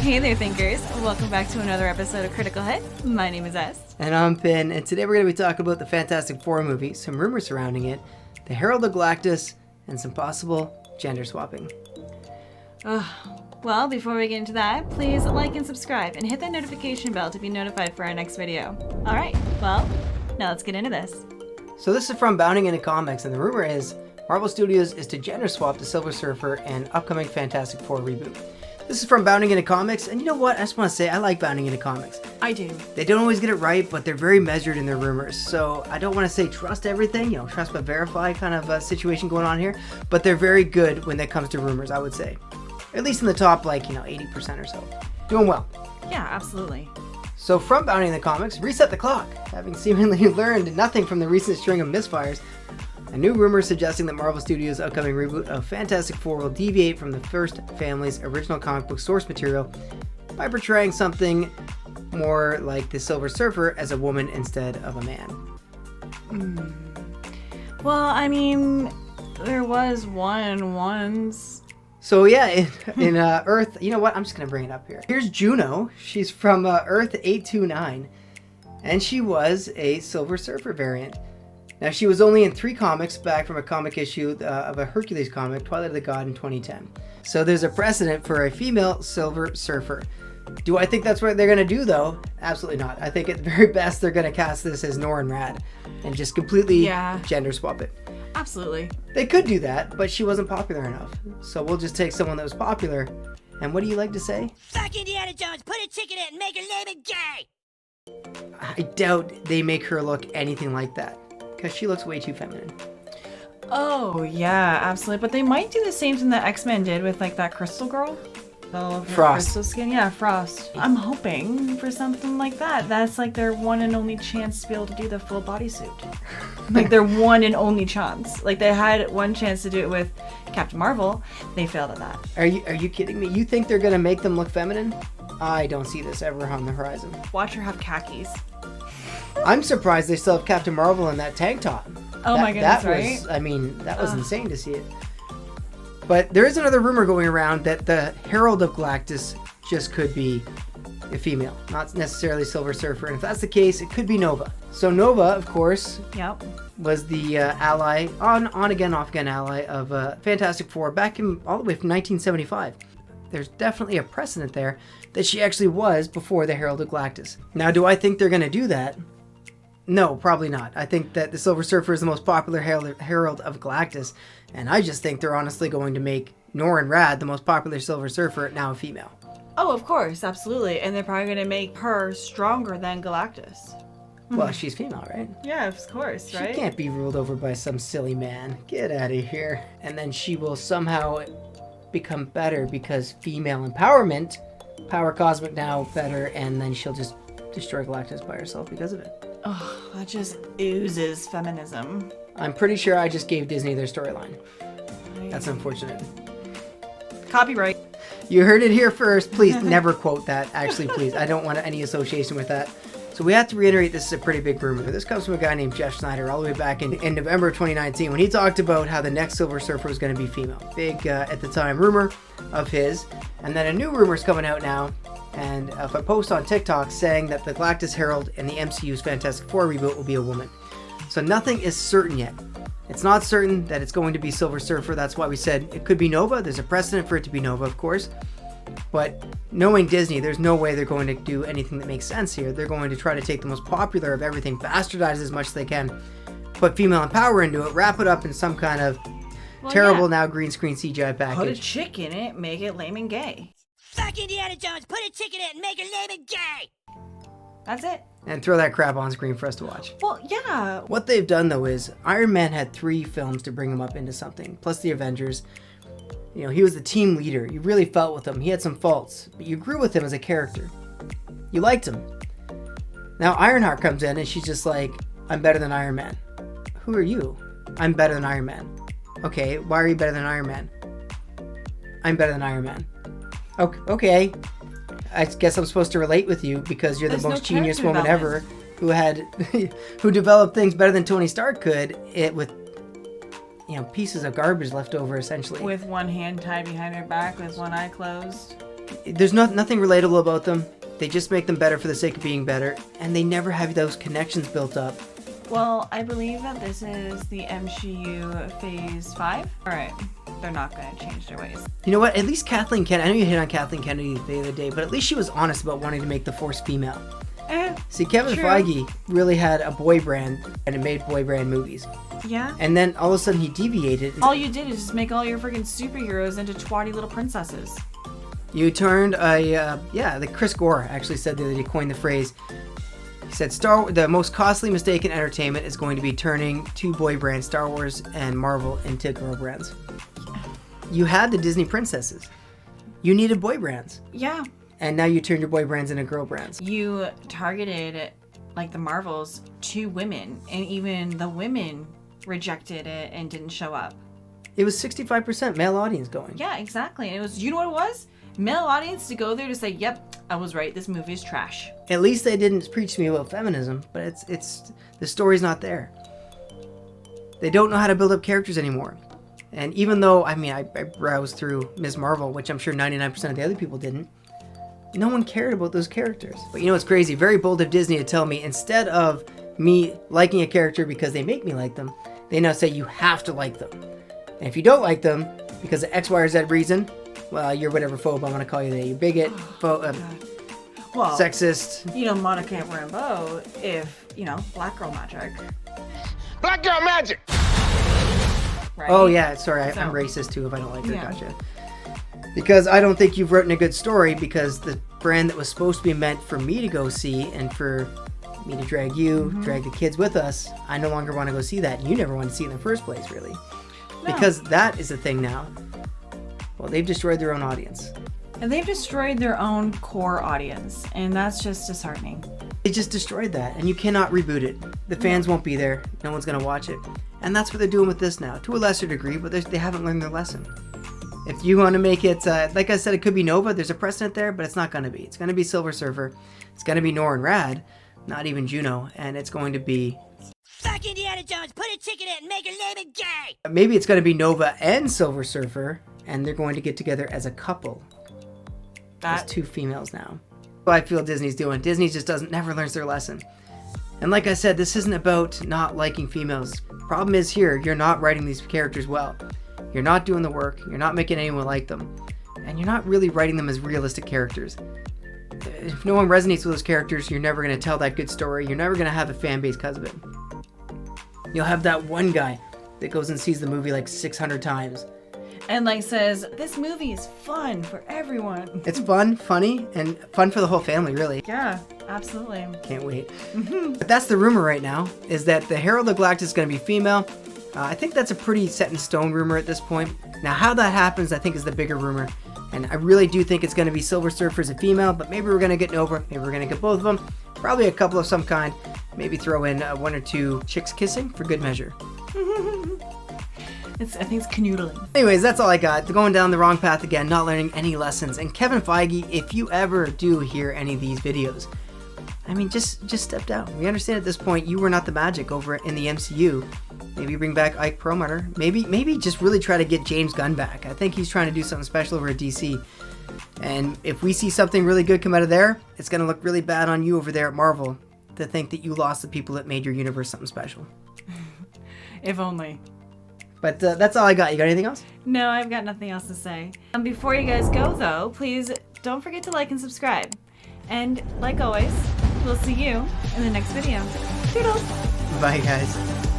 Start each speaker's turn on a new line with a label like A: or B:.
A: Hey there, thinkers. Welcome back to another episode of Critical Hit. My name is S.
B: And I'm Finn, and today we're going to be talking about the Fantastic Four movie, some rumors surrounding it, the Herald of Galactus, and some possible gender swapping.
A: Well, before we get into that, please like and subscribe, and hit that notification bell to be notified for our next video. Alright, well, now let's get into this.
B: So this is from Bounding Into Comics, and the rumor is Marvel Studios is to gender swap the Silver Surfer and upcoming Fantastic Four reboot. This is from Bounding Into Comics, and you know what? I just want to say I like Bounding Into Comics.
A: I do.
B: They don't always get it right, but they're very measured in their rumors. So I don't want to say trust everything, trust but verify kind of a situation going on here. But they're very good when it comes to rumors, I would say. At least in the top, 80% or so. Doing well.
A: Yeah, absolutely.
B: So from Bounding Into Comics, reset the clock. Having seemingly learned nothing from the recent string of misfires, a new rumor suggesting that Marvel Studios' upcoming reboot of Fantastic Four will deviate from the first family's original comic book source material by portraying something more like the Silver Surfer as a woman instead of a man.
A: Well, I mean, there was one once.
B: So yeah, in Earth, you know what? I'm just going to bring it up here. Here's Juno. She's from Earth 829, and she was a Silver Surfer variant. Now, she was only in 3 comics back from a comic issue of a Hercules comic, Twilight of the God, in 2010. So there's a precedent for a female Silver Surfer. Do I think that's what they're going to do, though? Absolutely not. I think at the very best, they're going to cast this as Norrin Rad and just completely gender swap it.
A: Absolutely.
B: They could do that, but she wasn't popular enough. So we'll just take someone that was popular. And what do you like to say?
C: Fuck Indiana Jones, put a chick in it and make her name it gay!
B: I doubt they make her look anything like that. Because she looks way too feminine.
A: Oh, yeah, absolutely. But they might do the same thing that X-Men did with, that Crystal Girl.
B: Frost.
A: Crystal skin. Yeah, Frost. I'm hoping for something like that. That's, their one and only chance to be able to do the full bodysuit. Their one and only chance. They had one chance to do it with Captain Marvel. They failed at that.
B: Are you kidding me? You think they're going to make them look feminine? I don't see this ever on the horizon.
A: Watch her have khakis.
B: I'm surprised they still have Captain Marvel in that tank top.
A: Oh my goodness, right?
B: That was insane to see it. But there is another rumor going around that the Herald of Galactus just could be a female, not necessarily Silver Surfer. And if that's the case, it could be Nova. So Nova, of course, was the ally, on-again, off-again ally of Fantastic Four back in all the way from 1975. There's definitely a precedent there that she actually was before the Herald of Galactus. Now, do I think they're going to do that? No, probably not. I think that the Silver Surfer is the most popular Herald of Galactus, and I just think they're honestly going to make Norrin Rad, the most popular Silver Surfer, now a female.
A: Oh, of course, absolutely. And they're probably going to make her stronger than Galactus.
B: Well, she's female, right?
A: Yeah, of course, right?
B: She can't be ruled over by some silly man. Get out of here. And then she will somehow become better because female empowerment, power cosmic now better, and then she'll just destroy Galactus by herself because of it.
A: Oh, that just oozes feminism.
B: I'm pretty sure I just gave Disney their storyline. That's unfortunate.
A: Copyright.
B: You heard it here first. Please never quote that. Actually, please. I don't want any association with that. So we have to reiterate this is a pretty big rumor. This comes from a guy named Jeff Snyder all the way back in November of 2019 when he talked about how the next Silver Surfer was going to be female. Big, at the time, rumor of his. And then a new rumor is coming out now. And of a post on TikTok saying that the Galactus Herald in the MCU's Fantastic Four reboot will be a woman. So nothing is certain yet. It's not certain that it's going to be Silver Surfer. That's why we said it could be Nova. There's a precedent for it to be Nova, of course. But knowing Disney, there's no way they're going to do anything that makes sense here. They're going to try to take the most popular of everything, bastardize as much as they can, put female and power into it, wrap it up in some kind of terrible now green screen CGI package.
A: Put a chick in it, make it lame and gay.
C: Fuck Indiana Jones, put a chick in it and make her name it gay!
A: That's it.
B: And throw that crap on screen for us to watch.
A: Well, yeah.
B: What they've done, though, is Iron Man had 3 films to bring him up into something, plus the Avengers. He was the team leader. You really felt with him. He had some faults, but you grew with him as a character. You liked him. Now Ironheart comes in and she's just like, I'm better than Iron Man. Who are you? I'm better than Iron Man. Okay, why are you better than Iron Man? I'm better than Iron Man. Okay. I guess I'm supposed to relate with you because you're the most genius woman ever who developed things better than Tony Stark could with pieces of garbage left over essentially.
A: With one hand tied behind her back with one eye closed.
B: There's nothing relatable about them. They just make them better for the sake of being better, and they never have those connections built up.
A: Well, I believe that this is the MCU Phase 5. Alright, they're not going to change their ways.
B: You know what? At least Kathleen Kennedy, I know you hit on Kathleen Kennedy the other day, but at least she was honest about wanting to make the Force female. See, Kevin
A: True.
B: Feige really had a boy brand, and it made boy brand movies.
A: Yeah.
B: And then all of a sudden he deviated.
A: All you did is just make all your freaking superheroes into twatty little princesses.
B: You turned the Chris Gore actually said the other day, coined the phrase. He said, the most costly mistake in entertainment is going to be turning two boy brands, Star Wars and Marvel, into girl brands. You had the Disney princesses. You needed boy brands.
A: Yeah.
B: And now you turned your boy brands into girl brands.
A: You targeted, like the Marvels, to women, and even the women rejected it and didn't show up.
B: It was 65% male audience going.
A: Yeah, exactly. And it was, you know what it was? Male audience to go there to say, yep, I was right, this movie is trash.
B: At least they didn't preach to me about feminism, but it's the story's not there. They don't know how to build up characters anymore. And even though, I browsed through Ms. Marvel, which I'm sure 99% of the other people didn't, no one cared about those characters. But you know what's crazy? Very bold of Disney to tell me, instead of me liking a character because they make me like them, they now say you have to like them. And if you don't like them because of X, Y, or Z reason, well, you're whatever phobe I want to call you today. You're bigot, sexist.
A: You know, Monica Rambeau, if, black girl magic.
D: Black girl magic!
A: Right?
B: Oh, yeah, sorry,
A: So-
B: I'm racist too if I don't like her.
A: Yeah.
B: Gotcha. Because I don't think you've written a good story, because the brand that was supposed to be meant for me to go see and for me to drag you, drag the kids with us, I no longer want to go see that. You never want to see it in the first place, really.
A: No.
B: Because that is the thing now. Well, they've destroyed their own audience.
A: And they've destroyed their own core audience, and that's just disheartening.
B: They just destroyed that, and you cannot reboot it. The fans won't be there. No one's going to watch it. And that's what they're doing with this now, to a lesser degree, but they haven't learned their lesson. If you want to make it, like I said, it could be Nova. There's a precedent there, but it's not going to be. It's going to be Silver Surfer. It's going to be Nor and Rad, not even Juno, and it's going to be...
C: Fuck Indiana Jones, put a chick in it and make her name it gay!
B: Maybe it's going to be Nova and Silver Surfer, and they're going to get together as a couple. As two females now. What I feel Disney's doing. Disney just never learns their lesson. And like I said, this isn't about not liking females. Problem is here, you're not writing these characters well. You're not doing the work, you're not making anyone like them, and you're not really writing them as realistic characters. If no one resonates with those characters, you're never going to tell that good story. You're never going to have a fan base because of it. You'll have that one guy that goes and sees the movie like 600 times.
A: And says, this movie is fun for everyone.
B: It's fun, funny, and fun for the whole family, really.
A: Yeah, absolutely.
B: Can't wait. But that's the rumor right now, is that the Herald of Galactus is going to be female. I think that's a pretty set in stone rumor at this point. Now, how that happens, I think, is the bigger rumor. And I really do think it's going to be Silver Surfer as a female, but maybe we're going to get Nova. Maybe we're going to get both of them. Probably a couple of some kind. Maybe throw in one or two chicks kissing for good measure.
A: I think it's canoodling.
B: Anyways, that's all I got. They're going down the wrong path again, not learning any lessons. And Kevin Feige, if you ever do hear any of these videos, just step down. We understand at this point you were not the magic over in the MCU. Maybe bring back Ike Perlmutter. Maybe just really try to get James Gunn back. I think he's trying to do something special over at DC. And if we see something really good come out of there, it's going to look really bad on you over there at Marvel to think that you lost the people that made your universe something special.
A: If only.
B: But that's all I got. You got anything else?
A: No, I've got nothing else to say. Before you guys go, though, please don't forget to like and subscribe. And like always, we'll see you in the next video. Toodles!
B: Bye, guys.